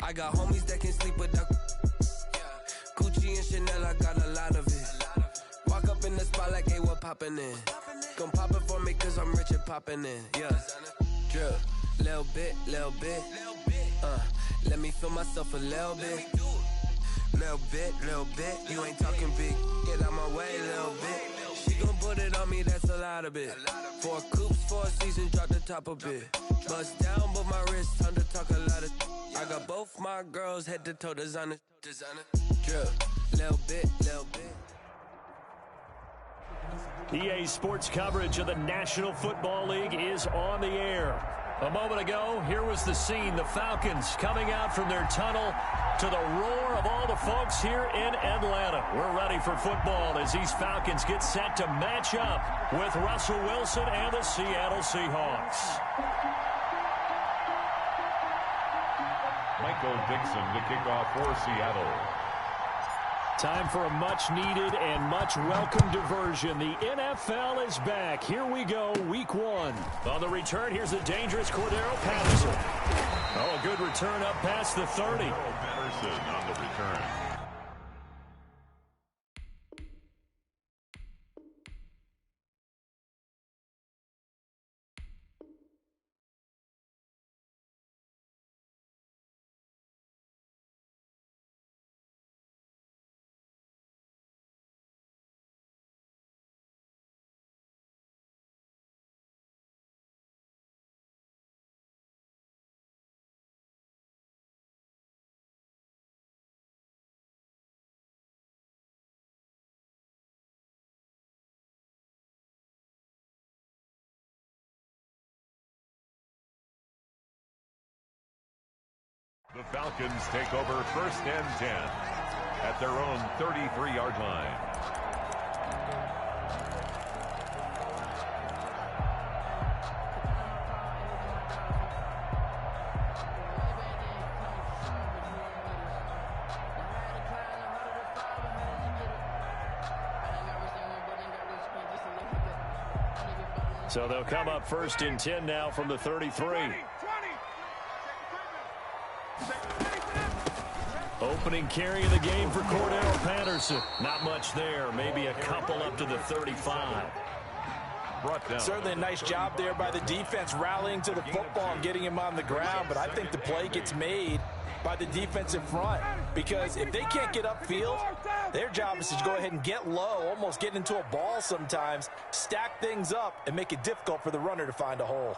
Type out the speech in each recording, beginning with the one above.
I got homies that can sleep without. Gucci and Chanel, I got a lot of it. Walk up in the spot like, hey, what poppin' in? Gon' pop it for me cause I'm rich and poppin' in. Yeah, drip, little bit. Let me feel myself a little bit. Little bit. You ain't talking big. Get out my way, little bit. She gon' put it on me, that's a lot of it. 4 coops, 4 seasons, drop the top a bit. Bust down, but my wrist, time to talk a lot of. I got both my girls head to toe designer. Drip, little bit. EA Sports coverage of the National Football League is on the air. A moment ago, here was the scene. The Falcons coming out from their tunnel to the roar of all the folks here in Atlanta. We're ready for football as these Falcons get set to match up with Russell Wilson and the Seattle Seahawks. Michael Dixon to kick off for Seattle. Time for a much-needed and much-welcome diversion. The NFL is back. Here we go, Week 1. On the return, here's the dangerous Cordero Patterson. Oh, a good return up past the 30. Patterson on the return. The Falcons take over 1st and 10 at their own 33-yard line. So they'll come up 1st and 10 now from the 33. Opening carry of the game for Cordero Patterson. Not much there. Maybe a couple up to the 35. Certainly a nice job there by the defense rallying to the football and getting him on the ground. But I think the play gets made by the defensive front. Because if they can't get upfield, their job is to go ahead and get low, almost get into a ball sometimes, stack things up, and make it difficult for the runner to find a hole.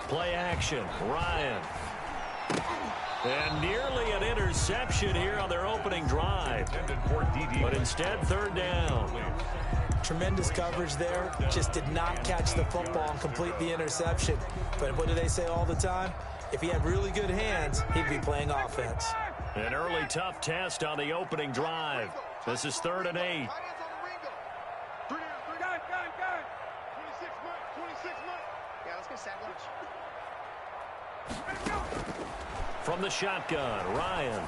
Play action, Ryan. And nearly an interception here on their opening drive. But instead, 3rd down. Tremendous coverage there. Just did not catch the football and complete the interception. But what do they say all the time? If he had really good hands, he'd be playing offense. An early tough test on the opening drive. This is 3rd and 8. From the shotgun, Ryan.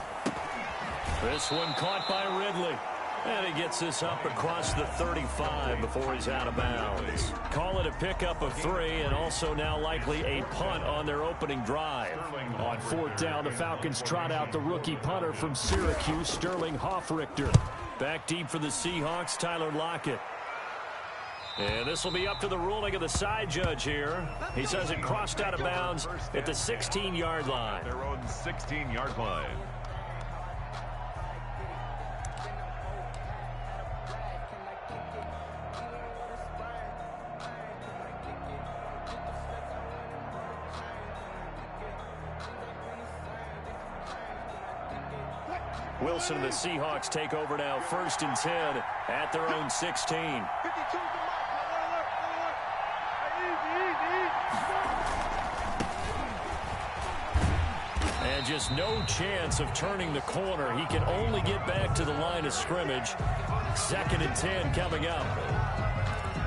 This one caught by Ridley. And he gets this up across the 35 before he's out of bounds. Call it a pickup of 3 and also now likely a punt on their opening drive. On 4th down, the Falcons trot out the rookie punter from Syracuse, Sterling Hoffrichter. Back deep for the Seahawks, Tyler Lockett. And this will be up to the ruling of the side judge here. He says it crossed out of bounds at the 16-yard line. Their own 16-yard line. Wilson and the Seahawks take over now 1st and 10 at their own 16. And just no chance of turning the corner. He can only get back to the line of scrimmage. 2nd and 10 coming up.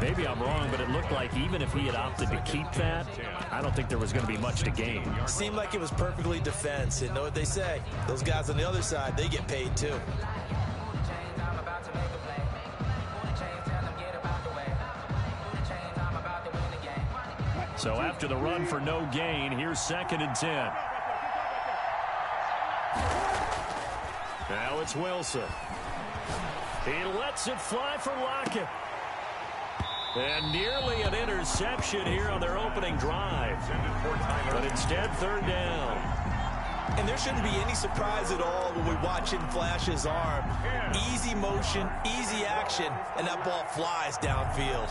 Maybe I'm wrong, but it looked like even if he had opted to keep that, I don't think there was going to be much to gain. Seemed like it was perfectly defense. And know what they say? Those guys on the other side, they get paid too. So after the run for no gain, here's 2nd and 10. Now it's Wilson. He lets it fly for Lockett. And nearly an interception here on their opening drive. But instead, 3rd down. And there shouldn't be any surprise at all when we watch him flash his arm. Easy motion, easy action, and that ball flies downfield.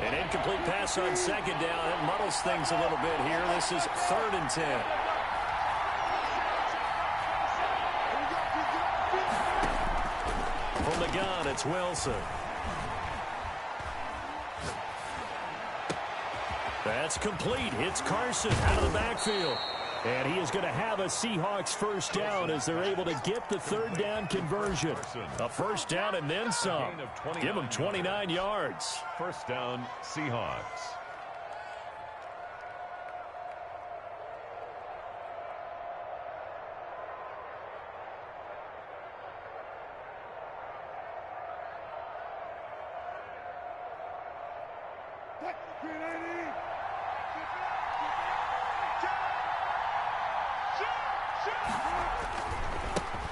An incomplete pass on 2nd down. It muddles things a little bit here. This is 3rd and 10. From the gun, it's Wilson. That's complete. It's Carson out of the backfield. And he is going to have a Seahawks 1st down as they're able to get the 3rd down conversion. A 1st down and then some. Give them 29 yards. 1st down, Seahawks.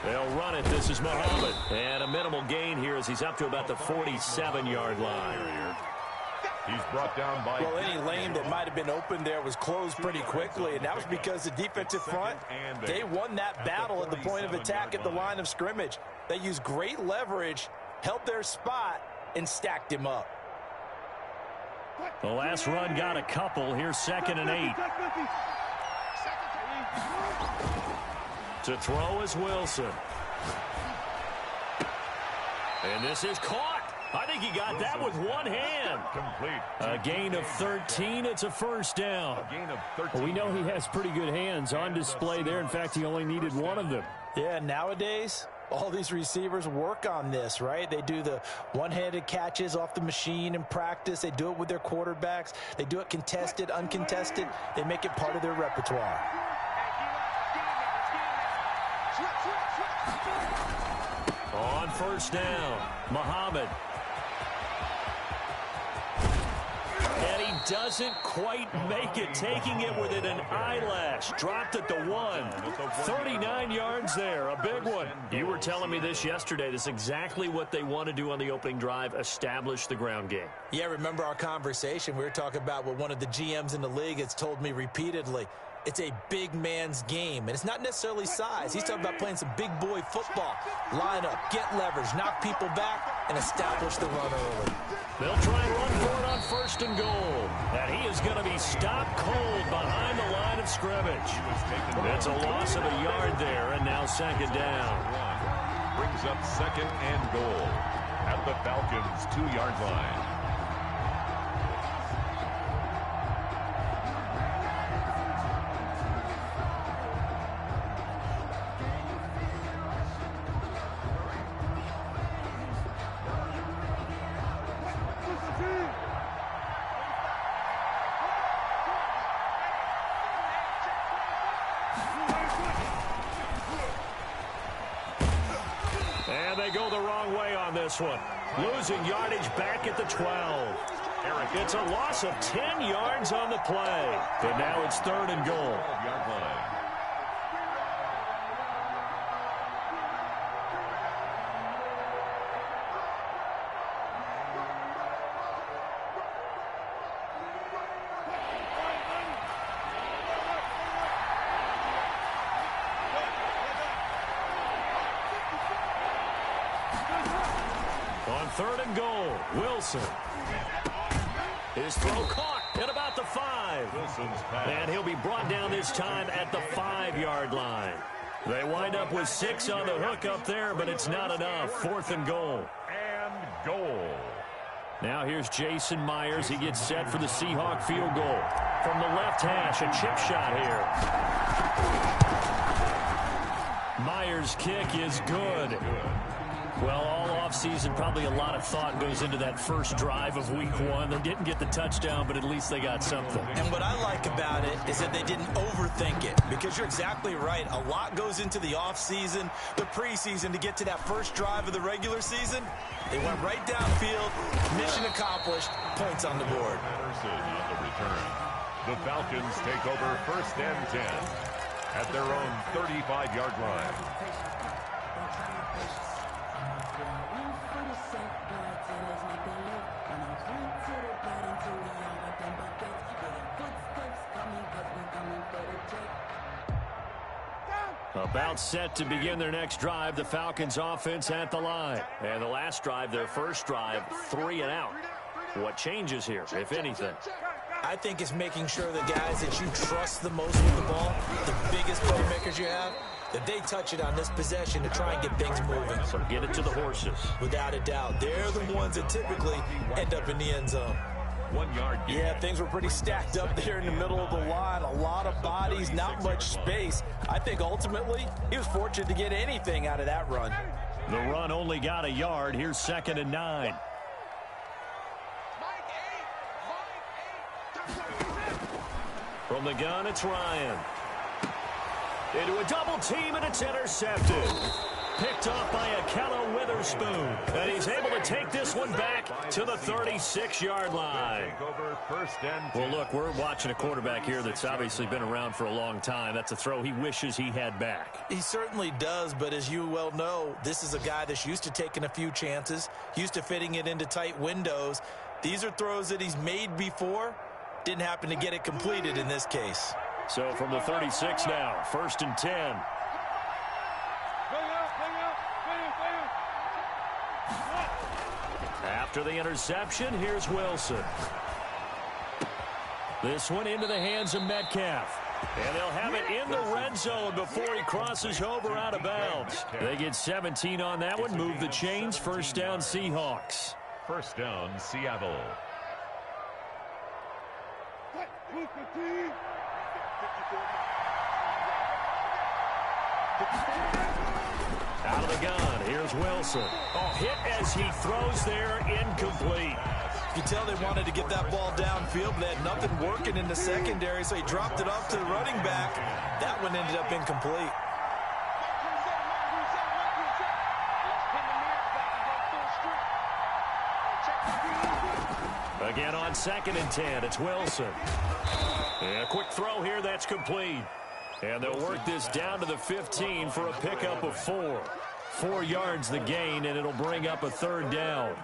They'll run it. This is Muhammad. And a minimal gain here as he's up to about the 47-yard line. He's brought down by... Well, any lane that might have been open there was closed pretty quickly, and that was because the defensive front, they won that battle at the point of attack at the line of scrimmage. They used great leverage, held their spot, and stacked him up. The last run got a couple. Here's 2nd and 8. To throw is Wilson. And this is caught. I think he got that with one hand. Complete. A gain of 13. It's a 1st down. A gain of 13. Well, we know he has pretty good hands on display there. In fact, he only needed one of them. Yeah, nowadays, all these receivers work on this, right? They do the one-handed catches off the machine in practice. They do it with their quarterbacks. They do it contested, uncontested. They make it part of their repertoire. On 1st down, Muhammad. And he doesn't quite make it, taking it within an eyelash. Dropped at the 1. 39 yards there, a big one. You were telling me this yesterday. This is exactly what they want to do on the opening drive, establish the ground game. Yeah, remember our conversation? We were talking about what one of the GMs in the league has told me repeatedly. It's a big man's game, and it's not necessarily size. He's talking about playing some big boy football. Line up, get leverage, knock people back, and establish the run early. They'll try and run for it on 1st and goal. And he is going to be stopped cold behind the line of scrimmage. It's a loss of a yard there, and now 2nd down. Brings up 2nd and goal at the Falcons' 2-yard line. And they go the wrong way on this one. Losing yardage back at the 12. It's a loss of 10 yards on the play. And now it's 3rd and goal. 12-yard line. On 3rd and goal, Wilson. His throw caught at about the 5. And he'll be brought down this time at the 5-yard line. They wind up with 6 on the hook up there, but it's not enough. 4th and goal. And goal. Now here's Jason Myers. He gets set for the Seahawk field goal. From the left hash, a chip shot here. Myers' kick is good. Well, all offseason, probably a lot of thought goes into that first drive of week one. They didn't get the touchdown, but at least they got something. And what I like about it is that they didn't overthink it, because you're exactly right. A lot goes into the offseason, the preseason, to get to that first drive of the regular season. They went right downfield, mission accomplished, points on the board. Anderson on the return. The Falcons take over 1st and 10 at their own 35-yard line. About set to begin their next drive, the Falcons offense at the line. And the last drive, their first drive, 3 and out. What changes here, if anything? I think it's making sure the guys that you trust the most with the ball, the biggest playmakers you have, that they touch it on this possession to try and get things moving. So get it to the horses. Without a doubt. They're the ones that typically end up in the end zone. 1 yard gain. Yeah, things were pretty stacked up there in the middle of the line. A lot of bodies, not much space. I think ultimately he was fortunate to get anything out of that run. The run only got a yard. Here's 2nd and 9. From the gun, it's Ryan. Into a double team, and it's intercepted. Picked off by Akello Witherspoon. And he's able to take this one back to the 36-yard line. Well, look, we're watching a quarterback here that's obviously been around for a long time. That's a throw he wishes he had back. He certainly does, but as you well know, this is a guy that's used to taking a few chances, used to fitting it into tight windows. These are throws that he's made before. Didn't happen to get it completed in this case. So from the 36 now, 1st and 10. After the interception, here's Wilson. This one into the hands of Metcalf. And they'll have it in the red zone before he crosses over out of bounds. They get 17 on that one, move the chains, 1st down Seahawks. 1st down Seattle. Out of the gun, here's Wilson. Oh, hit as he throws there, incomplete. You can tell they wanted to get that ball downfield, but they had nothing working in the secondary, so he dropped it off to the running back. That one ended up incomplete. Again on 2nd and 10, it's Wilson. And a quick throw here, that's complete. And they'll work this down to the 15 for a pickup of 4. 4 yards the gain, and it'll bring up a 3rd down.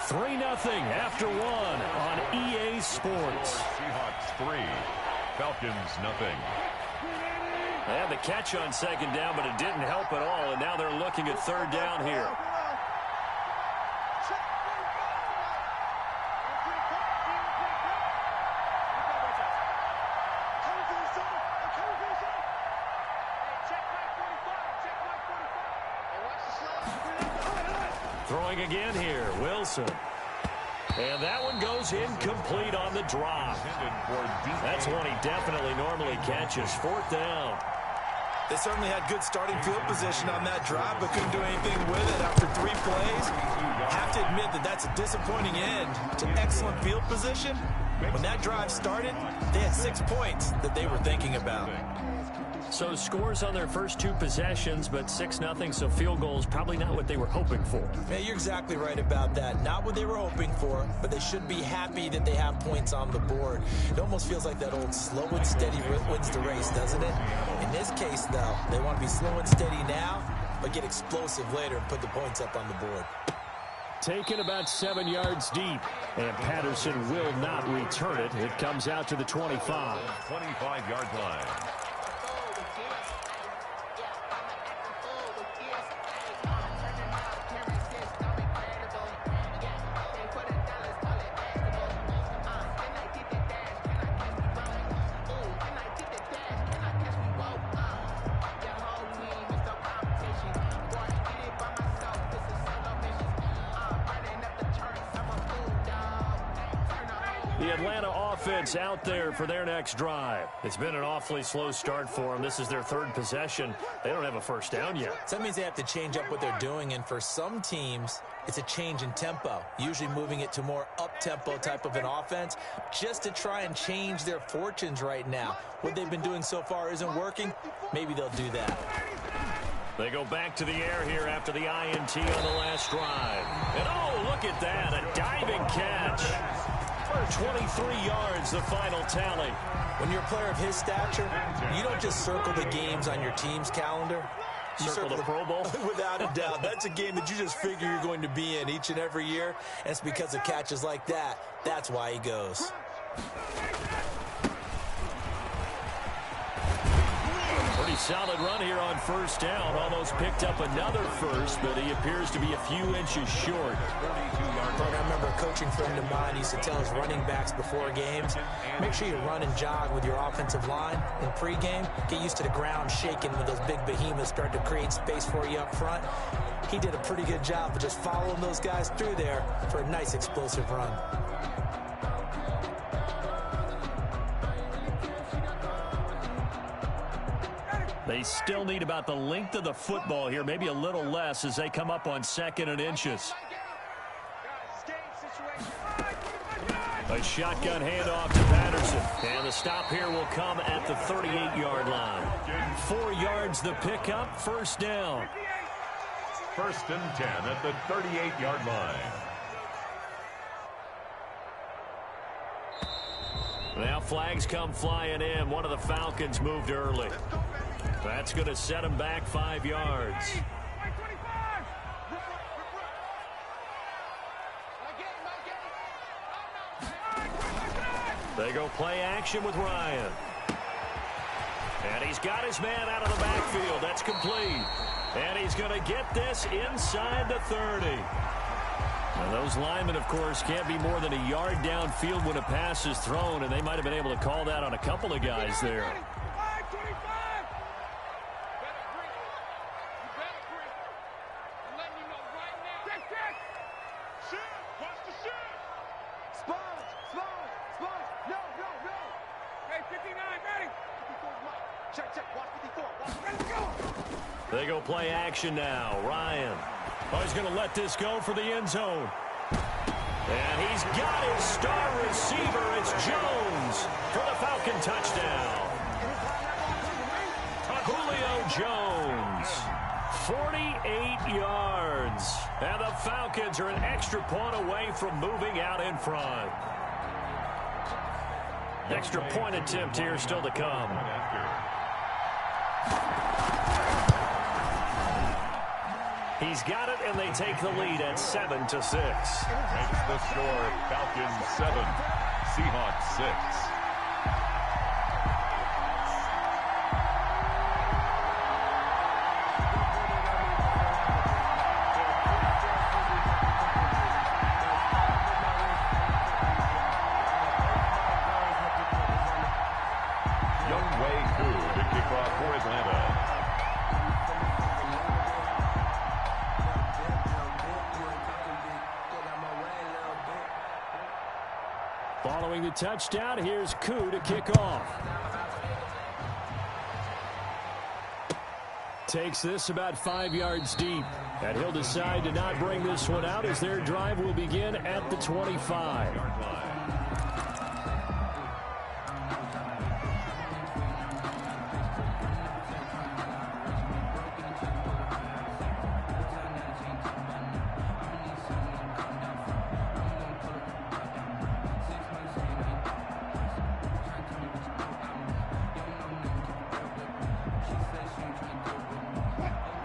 Three 0 after 1 on EA Sports. Seahawks 3, Falcons 0. They had the catch on 2nd down, but it didn't help at all, and now they're looking at 3rd down here. Throwing again here, Wilson. And that one goes incomplete on the drop. That's one he definitely normally catches. 4th down. They certainly had good starting field position on that drive, but couldn't do anything with it after 3 plays. Have to admit that that's a disappointing end to excellent field position. When that drive started, they had 6 points that they were thinking about. So scores on their first 2 possessions, but 6-0, so field goals probably not what they were hoping for. Yeah, you're exactly right about that. Not what they were hoping for, but they should be happy that they have points on the board. It almost feels like that old slow and steady wins the race, doesn't it? In this case, though, they want to be slow and steady now, but get explosive later and put the points up on the board. Taken about 7 yards deep, and Patterson will not return it. It comes out to the 25. 25-yard line. the Atlanta offense out there for their next drive. It's been an awfully slow start for them. This is their third possession. They don't have a first down yet. So that means they have to change up what they're doing, and for some teams, it's a change in tempo, usually moving it to more up-tempo type of an offense just to try and change their fortunes right now. What they've been doing so far isn't working. Maybe they'll do that. They go back to the air here after the INT on the last drive. And oh, look at that, a diving catch. For 23 yards, the final tally. When you're a player of his stature, you don't just circle the games on your team's calendar. You circle the Pro Bowl? Without a doubt. That's a game that you just figure you're going to be in each and every year. And it's because of catches like that. That's why he goes. Pretty solid run here on first down. Almost picked up another first, but he appears to be a few inches short. I remember a coaching friend of mine used to tell his running backs before games, make sure you run and jog with your offensive line in pregame. Get used to the ground shaking when those big behemoths start to create space for you up front. He did a pretty good job of just following those guys through there for a nice explosive run. They still need about the length of the football here, maybe a little less as they come up on 2nd and inches. A shotgun handoff to Patterson. And the stop here will come at the 38-yard line. 4 yards the pickup, first down. 1st and 10 at the 38-yard line. Now flags come flying in. One of the Falcons moved early. That's going to set him back 5 yards. They go play action with Ryan. And he's got his man out of the backfield. That's complete. And he's going to get this inside the 30. And those linemen, of course, can't be more than a yard downfield when a pass is thrown, and they might have been able to call that on a couple of guys there. They go play action now. Ryan. Oh, he's going to let this go for the end zone. And he's got his star receiver. It's Jones for the Falcon touchdown. Julio Jones. 48 yards. And the Falcons are an extra point away from moving out in front. Extra point attempt here still to come. He's got it, and they take the lead at 7-6. Makes the score Falcons 7, Seahawks 6. Following the touchdown, here's Koo to kick off. Takes this about 5 yards deep. And he'll decide to not bring this one out as their drive will begin at the 25.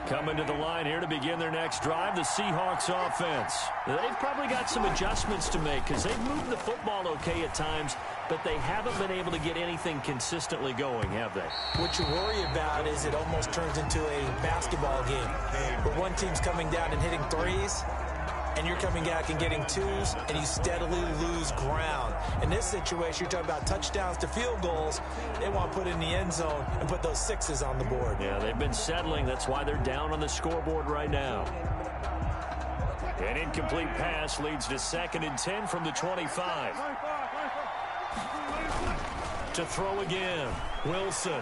Coming to the line here to begin their next drive, the Seahawks offense. They've probably got some adjustments to make because they've moved the football okay at times, but they haven't been able to get anything consistently going, have they? What you worry about is it almost turns into a basketball game where one team's coming down and hitting threes, and you're coming back and getting twos, and you steadily lose ground. In this situation, you're talking about touchdowns to field goals. They want to put in the end zone and put those sixes on the board. Yeah, they've been settling. That's why they're down on the scoreboard right now. An incomplete pass leads to 2nd and 10 from the 25. To throw again, Wilson.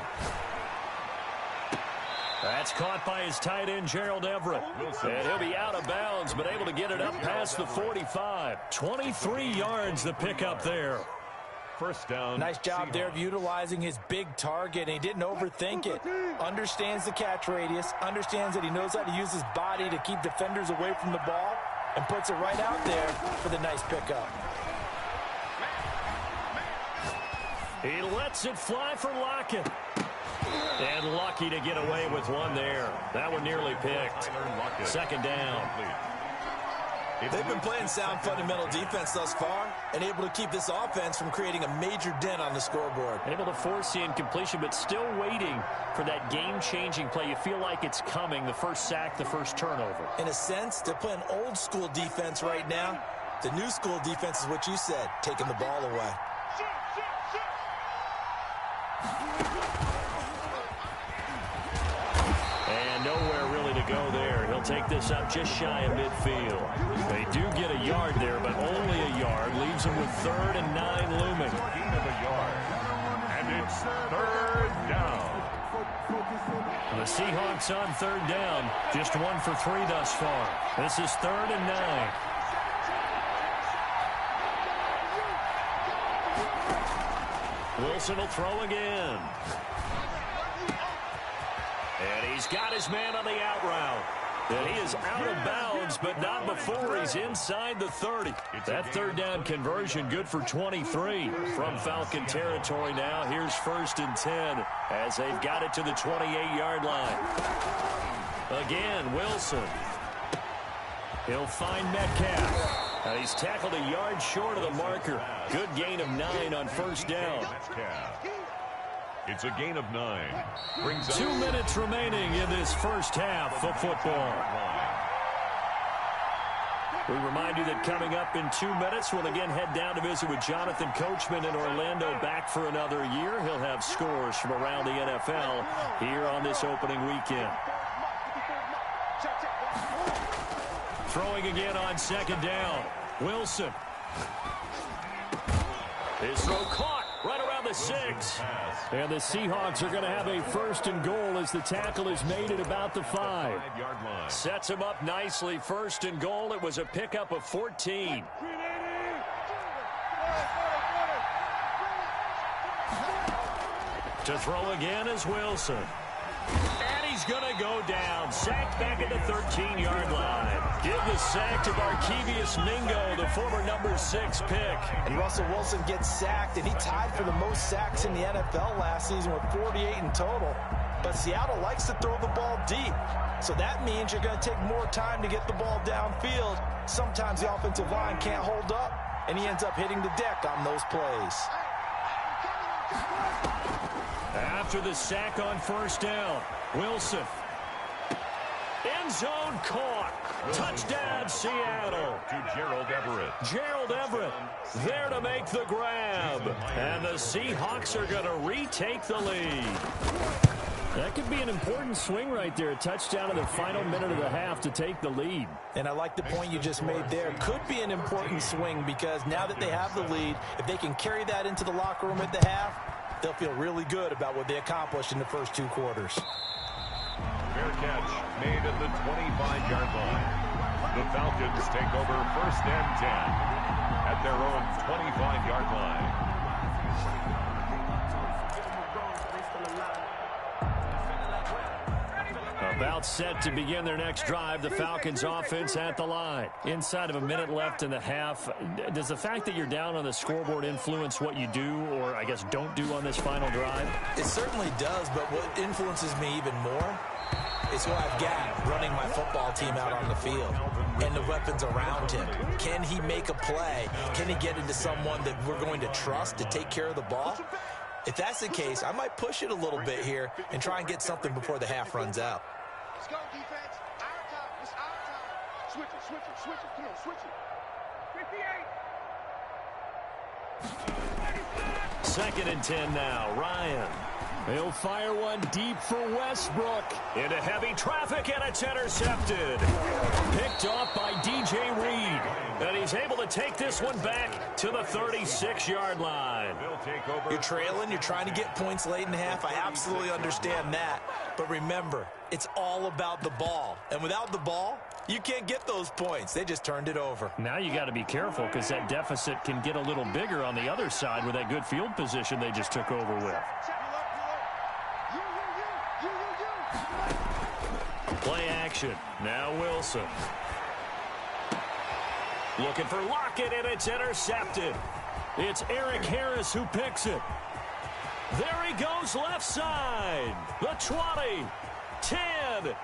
That's caught by his tight end, Gerald Everett. And he'll be out of bounds, but able to get it up past the 45. 23 yards the pickup there. First down. Nice job there of utilizing his big target. And he didn't overthink it. Understands the catch radius. Understands that he knows how to use his body to keep defenders away from the ball. And puts it right out there for the nice pickup. He lets it fly for Lockett. And lucky to get away with one there. That one nearly picked. Second down. They've been playing sound fundamental defense thus far and able to keep this offense from creating a major dent on the scoreboard. Able to force the incompletion, but still waiting for that game-changing play. You feel like it's coming, the first sack, the first turnover. In a sense, they're playing old-school defense right now. The new-school defense is what you said, taking the ball away. And nowhere really to go there. He'll take this up just shy of midfield. They do get a yard there, but only a yard. Leaves them with 3rd and 9 looming. Gain of a yard. And it's 3rd down. The Seahawks on 3rd down. Just 1 for 3 thus far. This is 3rd and 9. Wilson will throw again. And he's got his man on the out route. And he is out of bounds, but not before he's inside the 30. That 3rd down conversion good for 23 from Falcon territory now. Here's 1st and 10 as they've got it to the 28-yard line. Again, Wilson. He'll find Metcalf. And he's tackled a yard short of the marker. Good gain of 9 on 1st down. It's a gain of 9. Brings 2 minutes remaining in this first half of football. We remind you that coming up in 2 minutes, we'll again head down to visit with Jonathan Coachman in Orlando, back for another year. He'll have scores from around the NFL here on this opening weekend. Throwing again on 2nd down. Wilson. His throw caught right around the 6. And the Seahawks are going to have a 1st and goal as the tackle is made at about the 5. Sets him up nicely. 1st and goal. It was a pickup of 14. To throw again is Wilson. And he's going to go down. Sacked back at the 13-yard line. Give the sack to Barkevious Mingo, the former number 6 pick. And Russell Wilson gets sacked, and he tied for the most sacks in the NFL last season with 48 in total. But Seattle likes to throw the ball deep. So that means you're going to take more time to get the ball downfield. Sometimes the offensive line can't hold up, and he ends up hitting the deck on those plays. After the sack on 1st down, Wilson. End zone caught. Touchdown, Seattle. To Gerald Everett. Gerald Everett there to make the grab. And the Seahawks are going to retake the lead. That could be an important swing right there. A touchdown in the final minute of the half to take the lead. And I like the point you just made there. Could be an important swing because now that they have the lead, if they can carry that into the locker room at the half, they'll feel really good about what they accomplished in the first 2 quarters. Fair catch made at the 25-yard line. The Falcons take over 1st and 10 at their own 25-yard line. About set to begin their next drive. The Falcons offense at the line. Inside of a minute left in the half. Does the fact that you're down on the scoreboard influence what you do, or I guess don't do on this final drive? It certainly does, but what influences me even more is who I've got running my football team out on the field and the weapons around him. Can he make a play? Can he get into someone that we're going to trust to take care of the ball? If that's the case, I might push it a little bit here and try and get something before the half runs out. Let's go, defense. Our time. It's our time. Switch it, switch it, switch it. Come on, switch it. 2nd and 10 now. Ryan. He'll fire one deep for Westbrook. Into heavy traffic, and it's intercepted. Picked off by DJ Reed. And he's able to take this one back to the 36-yard line. You're trailing, you're trying to get points late in the half. I absolutely understand that. But remember, it's all about the ball. And without the ball, you can't get those points. They just turned it over. Now you got to be careful because that deficit can get a little bigger on the other side with that good field position they just took over with. Play action. Now Wilson. Looking for Lockett, and it's intercepted. It's Eric Harris who picks it. There he goes left side. The 20, 10.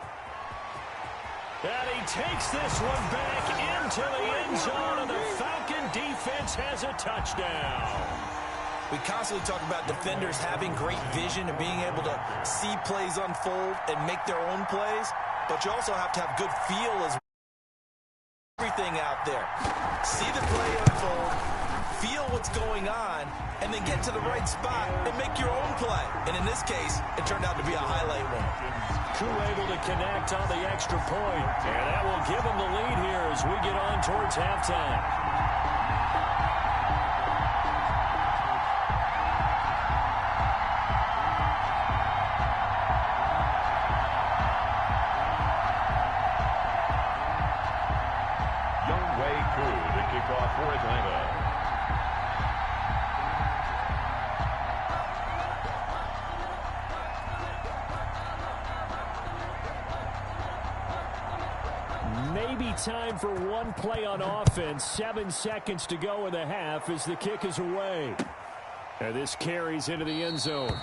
And he takes this one back into the end zone, and the Falcon defense has a touchdown. We constantly talk about defenders having great vision and being able to see plays unfold and make their own plays, but you also have to have good feel as well. Everything out there. See the play unfold, feel what's going on, and then get to the right spot and make your own play. And in this case, it turned out to be a highlight one. Koo able to connect on the extra point, and that will give him the lead here as we get on towards halftime. For Atlanta. Maybe time for one play on offense. 7 seconds to go in the half as the kick is away. And this carries into the end zone.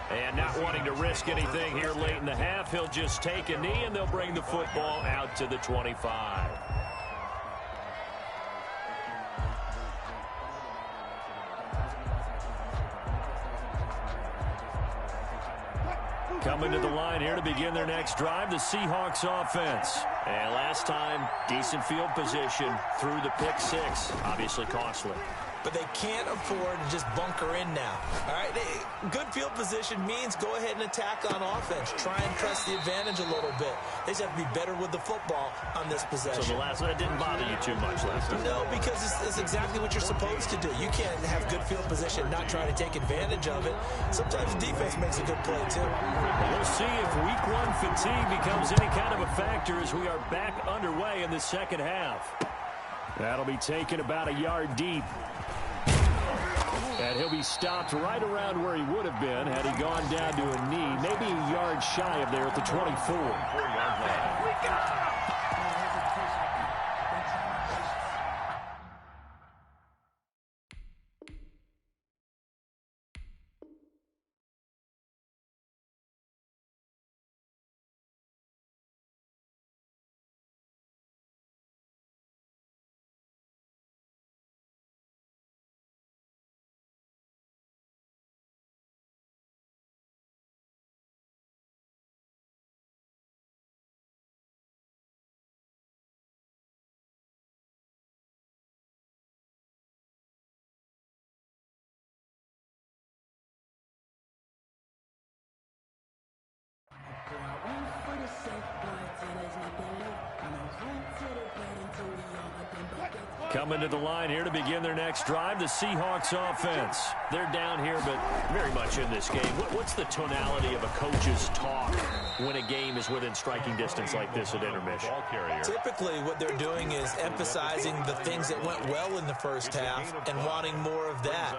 And not wanting to risk anything here late in the half, he'll just take a knee and they'll bring the football out to the 25. Coming to the line here to begin their next drive, the Seahawks offense. And last time, decent field position through the pick six. Obviously costly. But they can't afford to just bunker in now. All right, good field position means go ahead and attack on offense. Try and press the advantage a little bit. They just have to be better with the football on this possession. So the last one didn't bother you too much last time? No, because it's exactly what you're supposed to do. You can't have good field position and not try to take advantage of it. Sometimes defense makes a good play, too. Well, we'll see if week one fatigue becomes any kind of a factor as we are back underway in the second half. That'll be taken about a yard deep. And he'll be stopped right around where he would have been had he gone down to a knee, maybe a yard shy of there at the 24. 4-yard line. Coming to the line here to begin their next drive, the Seahawks offense. They're down here, but very much in this game. What's the tonality of a coach's talk when a game is within striking distance like this at intermission? Typically, what they're doing is emphasizing the things that went well in the first half and wanting more of that.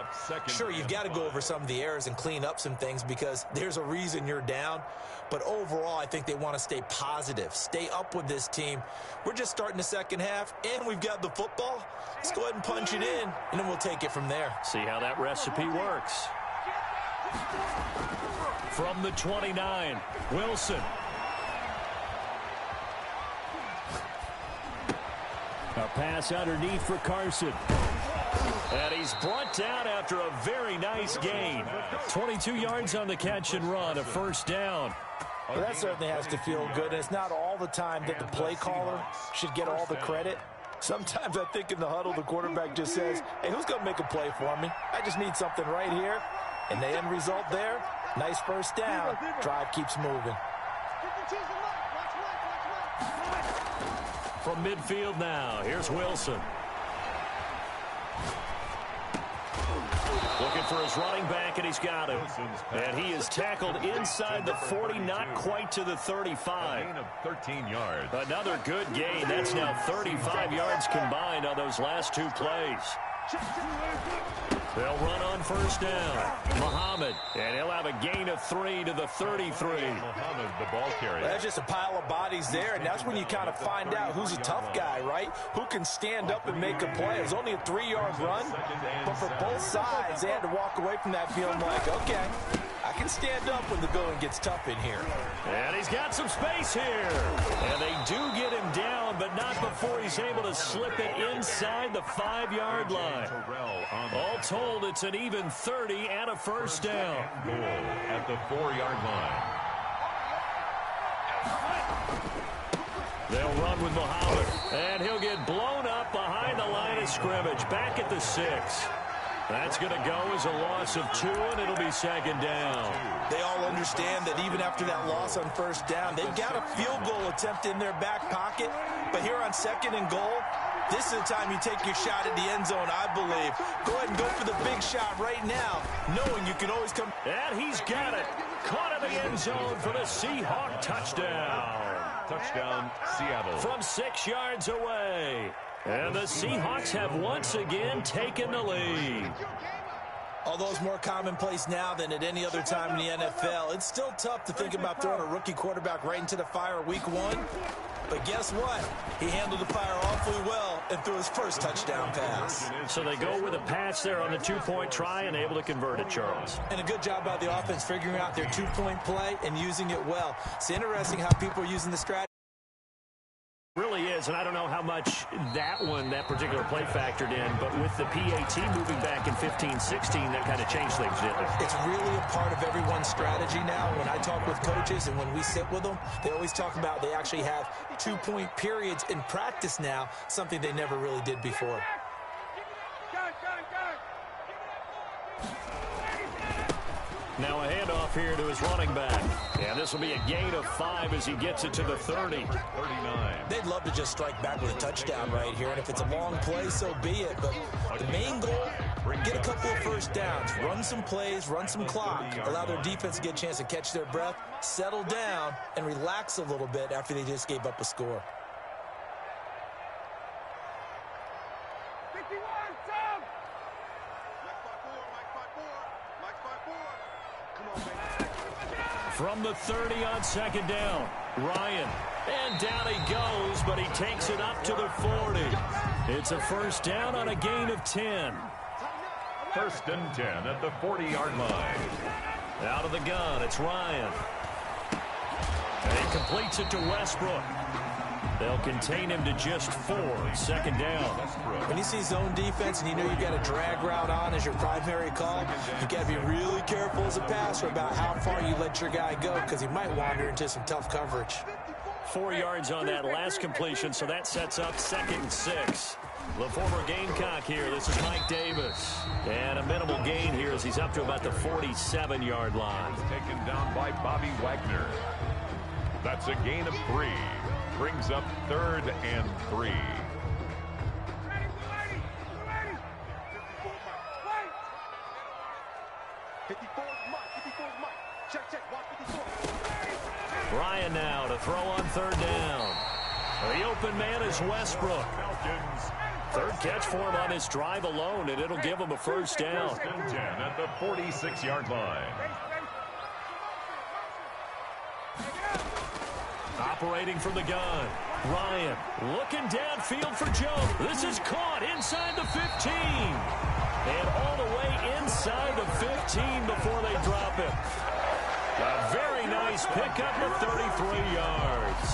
Sure, you've got to go over some of the errors and clean up some things because there's a reason you're down. But overall, I think they want to stay positive, stay up with this team. We're just starting the second half, and we've got the football. Let's go ahead and punch it in, and then we'll take it from there. See how that recipe works. From the 29, Wilson. A pass underneath for Carson. And he's brought down after a very nice gain. 22 yards on the catch and run, a first down. Well, that certainly has to feel good. And it's not all the time that the play caller should get all the credit. Sometimes I think in the huddle, the quarterback just says, hey, who's going to make a play for me? I just need something right here. And the end result there, nice first down. Drive keeps moving. From midfield now, here's Wilson. Looking for his running back, and he's got him. And he is tackled inside the 40, not quite to the 35. Gain of 13 yards. Another good gain. That's now 35 yards combined on those last two plays. They'll run on first down. Muhammad, and he'll have a gain of 3 to the 33. Muhammad, the ball carrier. That's just a pile of bodies there, and that's when you kind of find out who's a tough guy, right? Who can stand up and make a play. It was only a 3-yard run, but for both sides, they had to walk away from that feeling like, okay, I can stand up when the going gets tough in here. And he's got some space here. And they do get him down, but not before he's able to slip it inside the 5-yard line. All told, it's an even 30 and a first down. Goal at the 4-yard line. They'll run with Muhammad, and he'll get blown up behind the line of scrimmage, back at the 6. That's going to go as a loss of 2, and it'll be second down. They all understand that even after that loss on first down, they've got a field goal attempt in their back pocket. But here on 2nd and goal, this is the time you take your shot at the end zone, I believe. Go ahead and go for the big shot right now, knowing you can always come. And he's got it. Caught in the end zone for the Seahawk touchdown. Touchdown, Seattle. From 6 yards away. And the Seahawks have once again taken the lead. Although it's more commonplace now than at any other time in the NFL, it's still tough to think about throwing a rookie quarterback right into the fire week 1. But guess what? He handled the fire awfully well and threw his first touchdown pass. So they go with a pass there on the 2-point try and able to convert it, Charles. And a good job by the offense figuring out their 2-point play and using it well. It's interesting how people are using the strategy. Really is, and I don't know how much that particular play factored in, but with the PAT moving back in 15-16, that kind of changed things, didn't it? It's really a part of everyone's strategy now. When I talk with coaches and when we sit with them, they always talk about they actually have 2-point periods in practice now, something they never really did before. Now a handoff here to his running back. And this will be a gain of 5 as he gets it to the 30. 39. They'd love to just strike back with a touchdown right here, and if it's a long play, so be it. But the main goal, get a couple of first downs, run some plays, run some clock, allow their defense to get a chance to catch their breath, settle down, and relax a little bit after they just gave up a score. From the 30 on second down, Ryan. And down he goes, but he takes it up to the 40. It's a first down on a gain of 10. 1st and 10 at the 40-yard line. Out of the gun, it's Ryan. And he completes it to Westbrook. They'll contain him to just 4. 2nd down. When you see zone defense and you know you've got a drag route on as your primary call, you got to be really careful as a passer about how far you let your guy go because he might wander into some tough coverage. 4 yards on that last completion, so that sets up 2nd and 6. The former Gamecock here. This is Mike Davis. And a minimal gain here as he's up to about the 47-yard line. Taken down by Bobby Wagner. That's a gain of 3. Brings up 3rd and 3. Ryan now to throw on 3rd down. The open man is Westbrook. 3rd catch for him on his drive alone, and it'll give him a first down. 1st and 10 at the 46-yard line. Operating from the gun, Ryan looking downfield for Joe. This is caught inside the 15. And all the way inside the 15 before they drop him. A very nice pickup of 33 yards.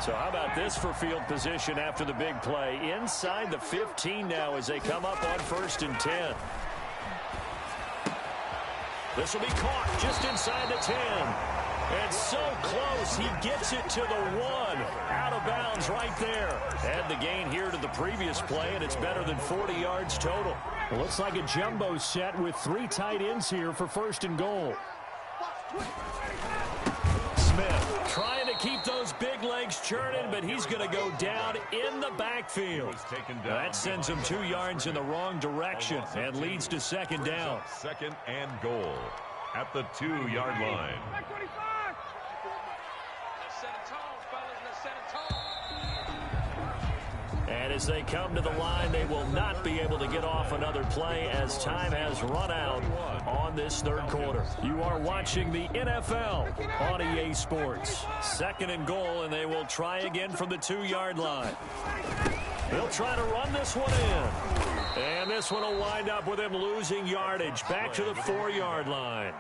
So how about this for field position after the big play? Inside the 15 now as they come up on 1st and 10. This will be caught just inside the 10. And so close, he gets it to the 1. Out of bounds right there. Add the gain here to the previous play, and it's better than 40 yards total. Well, looks like a jumbo set with 3 tight ends here for 1st and goal. Smith trying to keep those big legs churning, but he's going to go down in the backfield. That sends him 2 yards in the wrong direction and leads to second down. Second and goal at the 2-yard line. And as they come to the line, they will not be able to get off another play as time has run out on this third quarter. You are watching the NFL on EA Sports. Second and goal, and they will try again from the 2-yard line. They'll try to run this one in. And this one will wind up with him losing yardage back to the 4-yard line.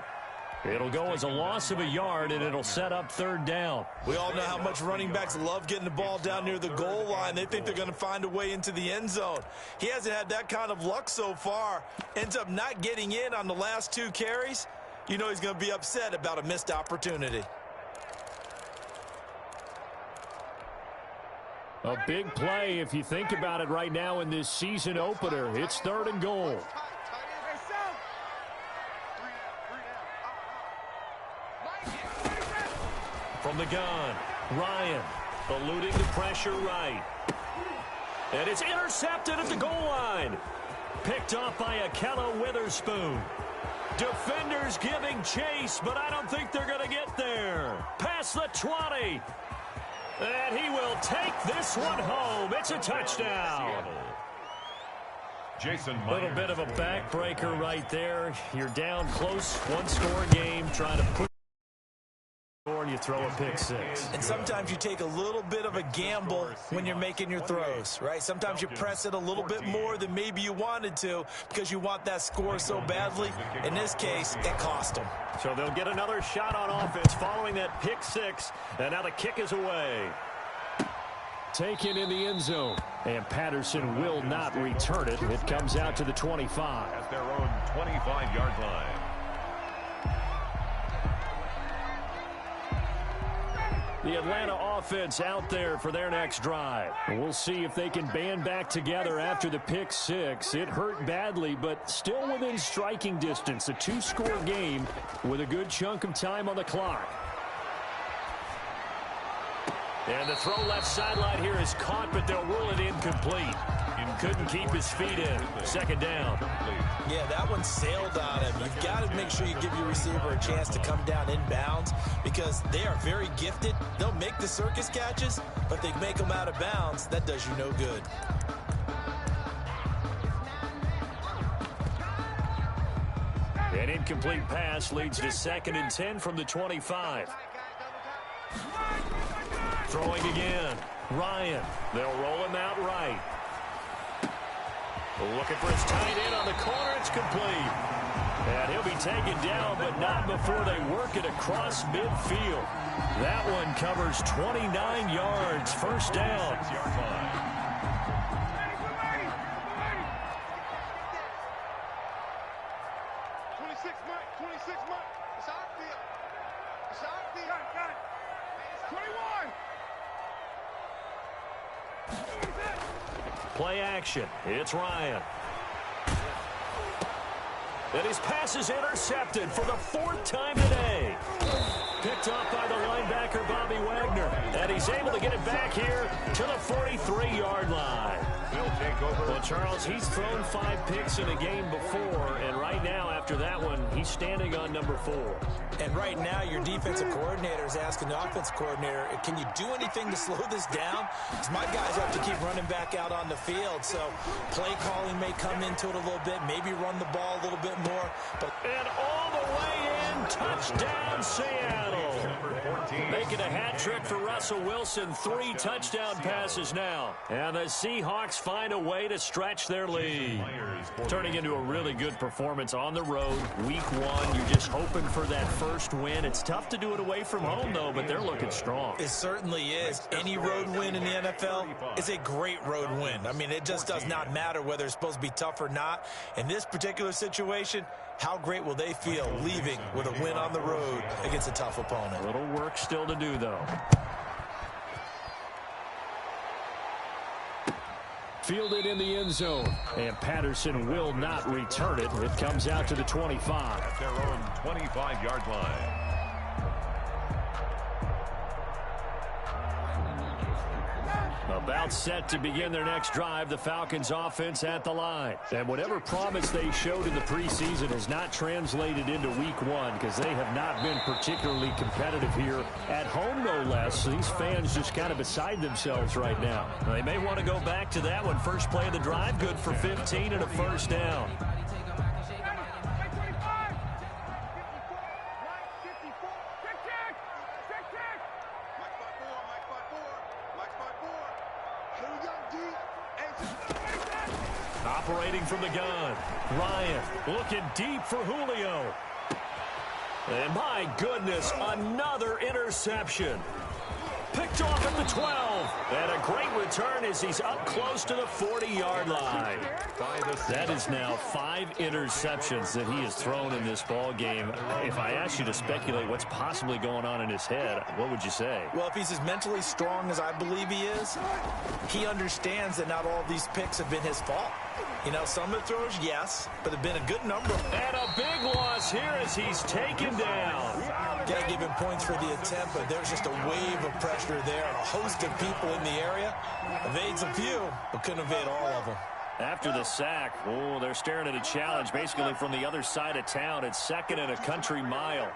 It'll go as a loss of a yard, and it'll set up third down. We all know how much running backs love getting the ball down near the goal line. They think they're going to find a way into the end zone. He hasn't had that kind of luck so far. Ends up not getting in on the last 2 carries. You know he's going to be upset about a missed opportunity. A big play if you think about it right now in this season opener. It's third and goal. From the gun, Ryan eluding the pressure right. And it's intercepted at the goal line. Picked off by Akella Witherspoon. Defenders giving chase, but I don't think they're going to get there. Past the 20. And he will take this one home. It's a touchdown. Jason A little bit of a backbreaker right there. You're down close, one-score game, trying to put and you throw a pick six. And sometimes you take a little bit of a gamble when you're making your throws, right? Sometimes you press it a little bit more than maybe you wanted to because you want that score so badly. In this case, it cost them. So they'll get another shot on offense following that pick six, and now the kick is away. Taken in the end zone, and Patterson will not return it. It comes out to the 25. At their own 25-yard line. The Atlanta offense out there for their next drive. We'll see if they can band back together after the pick six. It hurt badly, but still within striking distance. A 2-score game with a good chunk of time on the clock. And the throw left sideline here is caught, but they'll rule it incomplete. Couldn't keep his feet in. Second down. Yeah, that one sailed on him. You've got to make sure you give your receiver a chance to come down inbounds because they are very gifted. They'll make the circus catches, but they make them out of bounds. That does you no good. An incomplete pass leads to 2nd and 10 from the 25. Throwing again. Ryan. They'll roll him out right. Looking for his tight end on the corner. It's complete. And he'll be taken down, but not before they work it across midfield. That one covers 29 yards. First down. 26 months. It's our field. It's our field. Got it. 21. Play action. It's Ryan. And his pass is intercepted for the 4th time today. Picked off by the linebacker, Bobby Wagner. And he's able to get it back here to the 43-yard line. Well, Charles, he's thrown 5 picks in a game before, and right now, after that one, he's standing on number 4. And right now, your defensive coordinator is asking the offensive coordinator, can you do anything to slow this down? Because my guys have to keep running back out on the field, so play calling may come into it a little bit, maybe run the ball a little bit more. And all the way in, touchdown Seattle. Making a hat trick for Russell Wilson, 3 touchdown passes now. And the Seahawks find a way to stretch their lead. Turning into a really good performance on the road. Week 1, you're just hoping for that first win. It's tough to do it away from home, though, but they're looking strong. It certainly is. Any road win in the NFL is a great road win. I mean, it just does not matter whether it's supposed to be tough or not. In this particular situation, how great will they feel leaving with a win on the road against a tough opponent? A little work still to do, though. Fielded in the end zone, and Patterson will not return it. It comes out to the 25. At their own 25-yard line. About set to begin their next drive, the Falcons offense at the line. And whatever promise they showed in the preseason has not translated into week one because they have not been particularly competitive here at home, no less. So these fans just kind of beside themselves right now. They may want to go back to that one. First play of the drive, good for 15 and a first down. Operating from the gun, Ryan looking deep for Julio. And my goodness, another interception. Picked off at the 12. And a great return as he's up close to the 40-yard line. That is now 5 interceptions that he has thrown in this ball game. If I asked you to speculate what's possibly going on in his head, what would you say? Well, if he's as mentally strong as I believe he is, he understands that not all of these picks have been his fault. You know, some of the throws, yes, but there have been a good number. And a big loss here as he's taken down. Got to give him points for the attempt, but there's just a wave of pressure there and a host of people in the area. Evades a few, but couldn't evade all of them. After the sack, oh, they're staring at a challenge basically from the other side of town. It's 2nd and a country mile.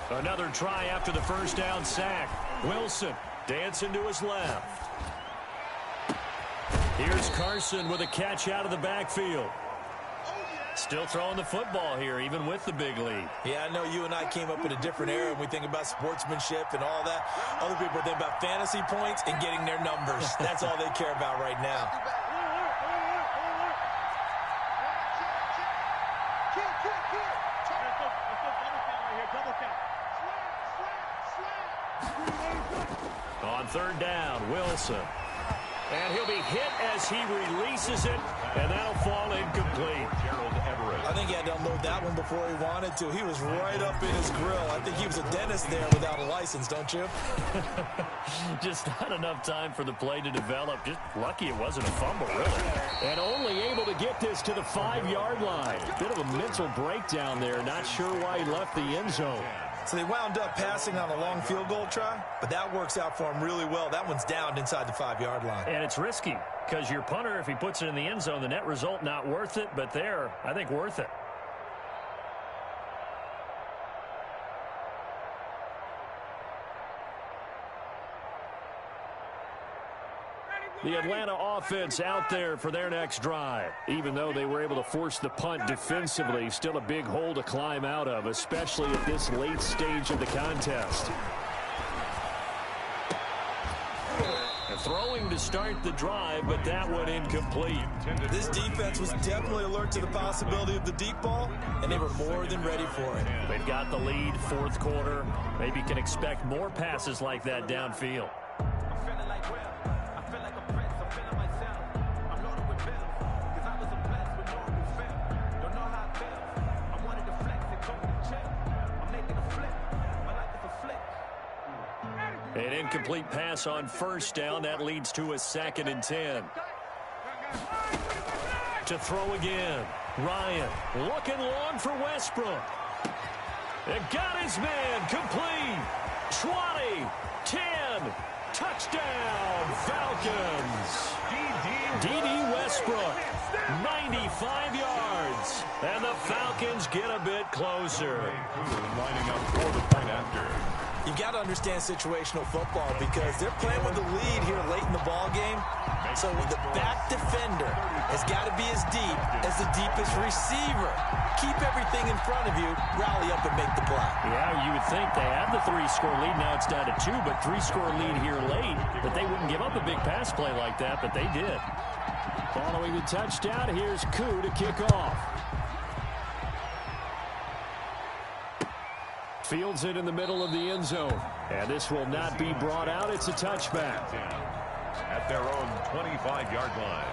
Another try after the first down sack. Wilson dancing to his left. Here's Carson with a catch out of the backfield. Still throwing the football here, even with the big lead. Yeah, I know you and I came up in a different era when we think about sportsmanship and all that. Other people think about fantasy points and getting their numbers. That's all they care about right now. On 3rd down, Wilson. And he'll be hit as he releases it, and that'll fall incomplete. I think he had to unload that one before he wanted to. He was right up in his grill. I think he was a dentist there without a license, don't you? Just not enough time for the play to develop. Just lucky it wasn't a fumble, really. And only able to get this to the 5-yard line. Bit of a mental breakdown there. Not sure why he left the end zone. So they wound up passing on a long field goal try, but that works out for him really well. That one's down inside the 5-yard line. And it's risky because your punter, if he puts it in the end zone, the net result not worth it, but there, I think worth it. The Atlanta offense out there for their next drive. Even though they were able to force the punt defensively, still a big hole to climb out of, especially at this late stage of the contest. Throwing to start the drive, but that one incomplete. This defense was definitely alert to the possibility of the deep ball, and they were more than ready for it. They've got the lead, 4th quarter. Maybe can expect more passes like that downfield. An incomplete pass on 1st down. That leads to a 2nd and 10. To throw again. Ryan looking long for Westbrook. It got his man complete. 20, 10, touchdown Falcons. D.D. Westbrook, 95 yards. And the Falcons get a bit closer. Lining up for the point after. You've got to understand situational football because they're playing with the lead here late in the ball game. So the back defender has got to be as deep as the deepest receiver. Keep everything in front of you, rally up and make the play. Yeah, you would think they have the 3-score lead. Now it's down to 2, but 3-score lead here late. But they wouldn't give up a big pass play like that, but they did. Following the touchdown, here's Koo to kick off. Fields it in the middle of the end zone. And this will not be brought out. It's a touchback. At their own 25-yard line.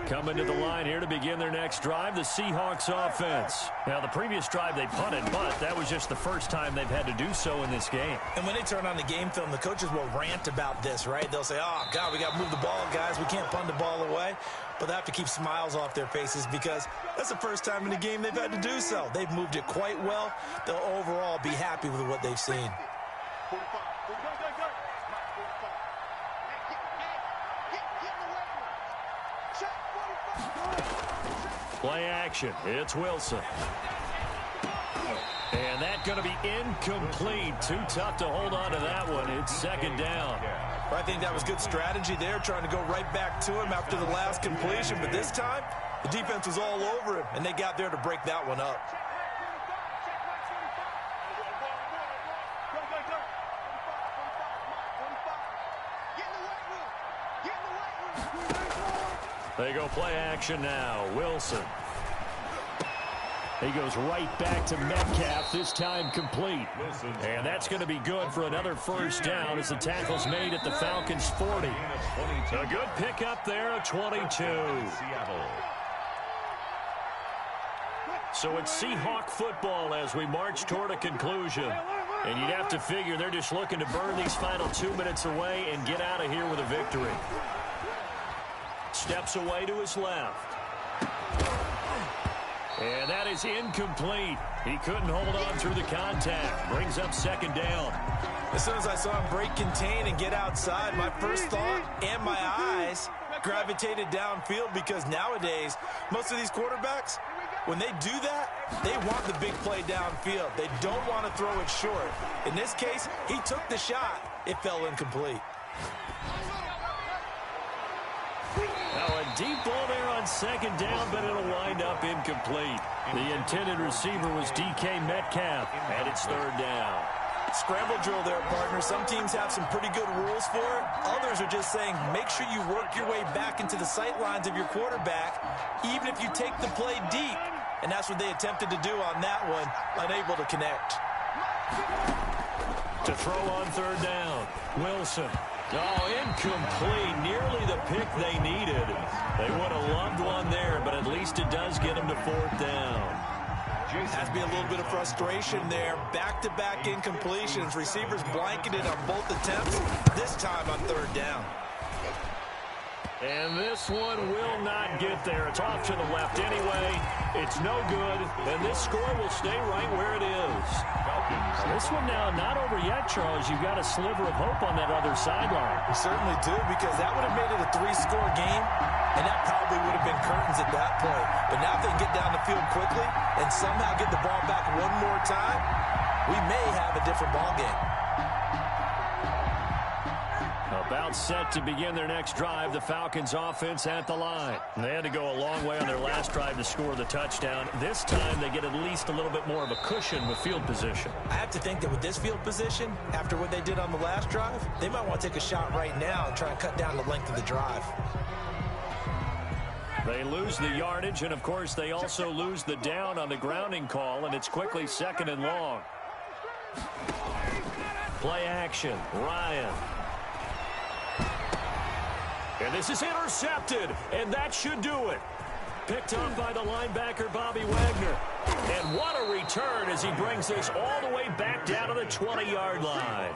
Coming to the line here to begin their next drive, the Seahawks offense. Now, the previous drive they punted, but that was just the first time they've had to do so in this game. And when they turn on the game film, the coaches will rant about this, right? They'll say, oh, God, we got to move the ball, guys. We can't punt the ball away. But they have to keep smiles off their faces because that's the first time in the game they've had to do so. They've moved it quite well. They'll overall be happy with what they've seen. Play action. It's Wilson. And that's going to be incomplete. Too tough to hold on to that one. It's second down. I think that was good strategy there, trying to go right back to him after the last completion. But this time, the defense was all over him, and they got there to break that one up. They go play action now. Wilson. He goes right back to Metcalf, this time complete. And that's going to be good for another first down as the tackle's made at the Falcons' 40. A good pickup there at 22. So it's Seahawk football as we march toward a conclusion. And you'd have to figure they're just looking to burn these final 2 minutes away and get out of here with a victory. Steps away to his left. And that is incomplete. He couldn't hold on through the contact. Brings up second down. As soon as I saw him break contain and get outside, my first thought and my eyes gravitated downfield because nowadays, most of these quarterbacks, when they do that, they want the big play downfield. They don't want to throw it short. In this case, he took the shot. It fell incomplete. Now a deep ball there on second down, but it'll wind up incomplete. The intended receiver was DK Metcalf, and it's third down. Scramble drill there, partner. Some teams have some pretty good rules for it. Others are just saying make sure you work your way back into the sight lines of your quarterback, even if you take the play deep. And that's what they attempted to do on that one, unable to connect. To throw on third down, Wilson. Oh, incomplete. Nearly the pick they needed. They would have loved one there, but at least it does get them to fourth down. Has to be a little bit of frustration there. Back-to-back incompletions. Receivers blanketed on both attempts, this time on third down. And this one will not get there. It's off to the left anyway. It's no good, and this score will stay right where it is. This one now not over yet, Charles. You've got a sliver of hope on that other sideline. We certainly do, because that would have made it a 3-score game, and that probably would have been curtains at that point. But now if they can get down the field quickly and somehow get the ball back one more time, we may have a different ball game. About set to begin their next drive, the Falcons offense at the line. They had to go a long way on their last drive to score the touchdown. This time they get at least a little bit more of a cushion with field position. I have to think that with this field position, after what they did on the last drive, they might want to take a shot right now and try and cut down the length of the drive. They lose the yardage, and of course they also lose the down on the grounding call, and it's quickly second and long. Play action, Ryan. And this is intercepted, and that should do it. Picked up by the linebacker, Bobby Wagner. And what a return as he brings this all the way back down to the 20-yard line.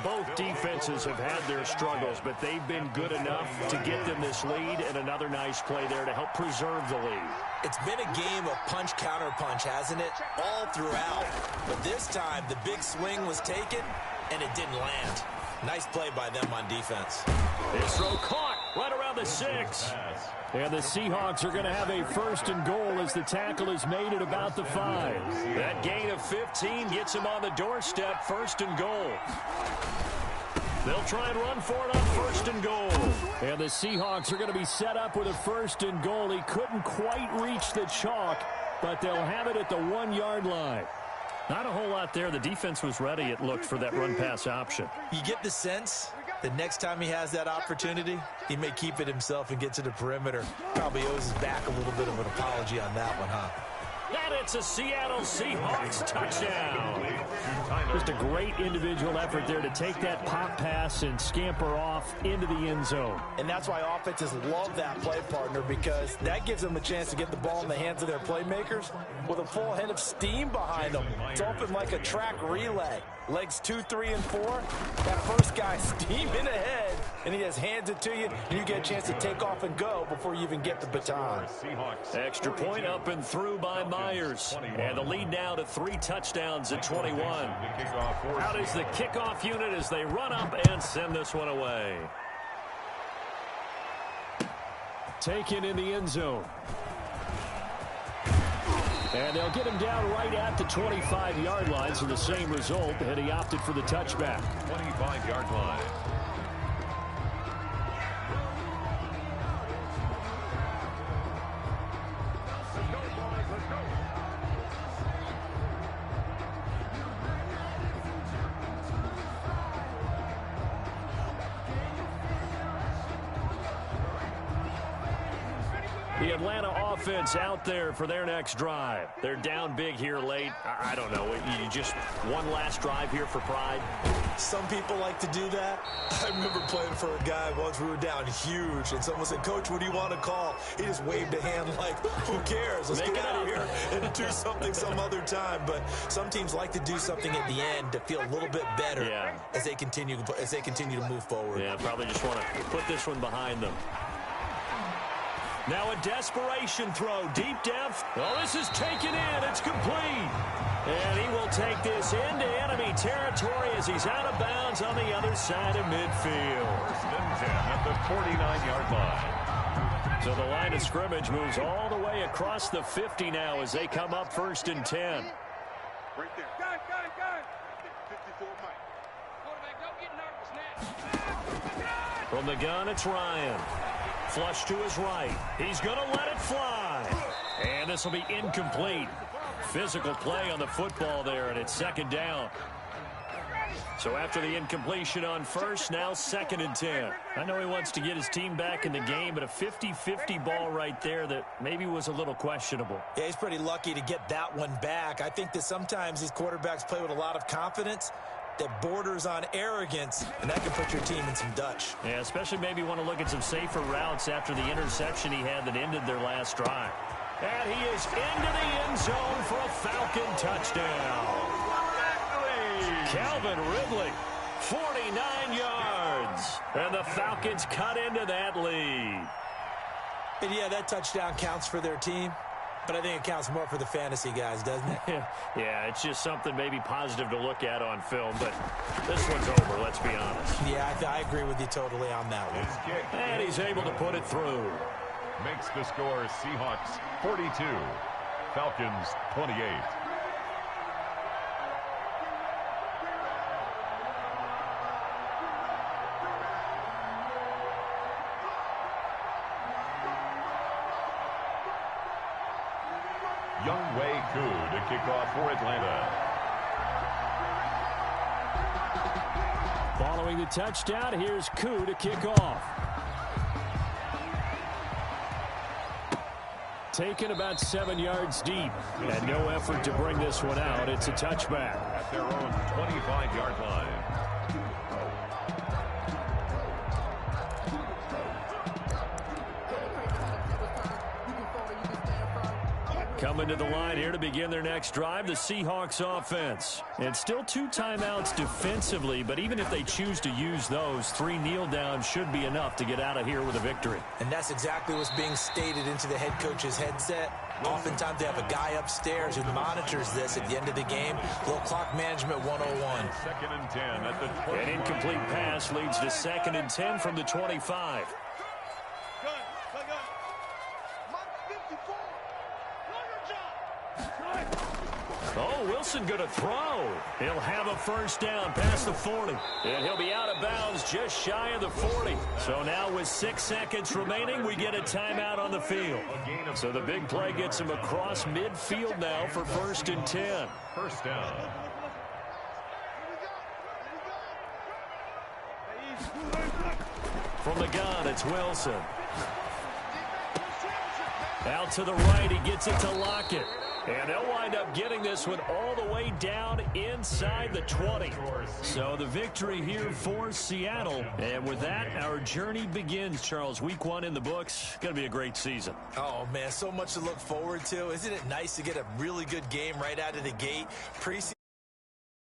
Both defenses have had their struggles, but they've been good enough to get them this lead, and another nice play there to help preserve the lead. It's been a game of punch-counter-punch, hasn't it? All throughout. But this time, the big swing was taken, and it didn't land. Nice play by them on defense. This throw caught right around the 6. And the Seahawks are going to have a first and goal as the tackle is made at about the 5. That gain of 15 gets him on the doorstep, first and goal. They'll try and run for it on first and goal. And the Seahawks are going to be set up with a first and goal. He couldn't quite reach the chalk, but they'll have it at the 1-yard line. Not a whole lot there. The defense was ready, it looked, for that run-pass option. You get the sense that next time he has that opportunity, he may keep it himself and get to the perimeter. Probably owes his back a little bit of an apology on that one, huh? And it's a Seattle Seahawks touchdown. Just a great individual effort there to take that pop pass and scamper off into the end zone. And that's why offenses love that play, partner, because that gives them a chance to get the ball in the hands of their playmakers with a full head of steam behind them. It's often like a track relay. Legs 2, 3, and 4. That first guy steaming ahead, and he just hands it to you, and you get a chance to take off and go before you even get the baton. Extra point up and through by Myers. And the lead now to 3 touchdowns at 21. Out is the kickoff unit as they run up and send this one away. Taken in the end zone. And they'll get him down right at the 25-yard line, so the same result, and he opted for the touchback. 25-yard line. The Atlanta offense out there for their next drive. They're down big here late. I don't know. You just one last drive here for pride? Some people like to do that. I remember playing for a guy once we were down huge, and someone said, "Coach, what do you want to call?" He just waved a hand like, who cares? Let's get out of here and do something some other time. But some teams like to do something at the end to feel a little bit better as they continue to move forward. Yeah, probably just want to put this one behind them. Now a desperation throw, deep depth. Oh, this is taken in. It's complete. And he will take this into enemy territory as he's out of bounds on the other side of midfield. First and 10 at the 49-yard line. So the line of scrimmage moves all the way across the 50 now as they come up first and 10. Right there. Gun. 54 Mike. Quarterback, don't get nervous now. From the gun, it's Ryan. Flush to his right. He's going to let it fly. And this will be incomplete. Physical play on the football there, and it's second down. So after the incompletion on first, now second and 10. I know he wants to get his team back in the game, but a 50-50 ball right there that maybe was a little questionable. Yeah, he's pretty lucky to get that one back. I think that sometimes these quarterbacks play with a lot of confidence that borders on arrogance, and that can put your team in some Dutch. Yeah, especially maybe want to look at some safer routes after the interception he had that ended their last drive. And he is into the end zone for a Falcon touchdown. Calvin Ridley, 49 yards. And the Falcons cut into that lead. And yeah, that touchdown counts for their team. But I think it counts more for the fantasy guys, doesn't it? Yeah, it's just something maybe positive to look at on film, but this one's over, let's be honest. Yeah, I agree with you totally on that one. And he's able to put it through. Makes the score Seahawks 42, Falcons 28. Younghoe Koo to kick off for Atlanta. Following the touchdown, here's Koo to kick off. Taken about 7 yards deep. And no effort to bring this one out. It's a touchback. At their own 25-yard line. Coming to the line here to begin their next drive, the Seahawks offense. And still 2 timeouts defensively, but even if they choose to use those, 3 kneel downs should be enough to get out of here with a victory. And that's exactly what's being stated into the head coach's headset. Oftentimes they have a guy upstairs who monitors this at the end of the game. Little clock management 101. Second and 10 at the 20. An incomplete pass leads to second and 10 from the 25. Gun. Mike 54. Oh, Wilson going to throw. He'll have a first down past the 40. And he'll be out of bounds just shy of the 40. So now with 6 seconds remaining, we get a timeout on the field. So the big play gets him across midfield now for first and 10. First down. From the gun, it's Wilson. Out to the right, he gets it to Lockett. And they'll wind up getting this one all the way down inside the 20. So the victory here for Seattle. And with that, our journey begins, Charles. Week 1 in the books. Going to be a great season. Oh, man, so much to look forward to. Isn't it nice to get a really good game right out of the gate? Preseason.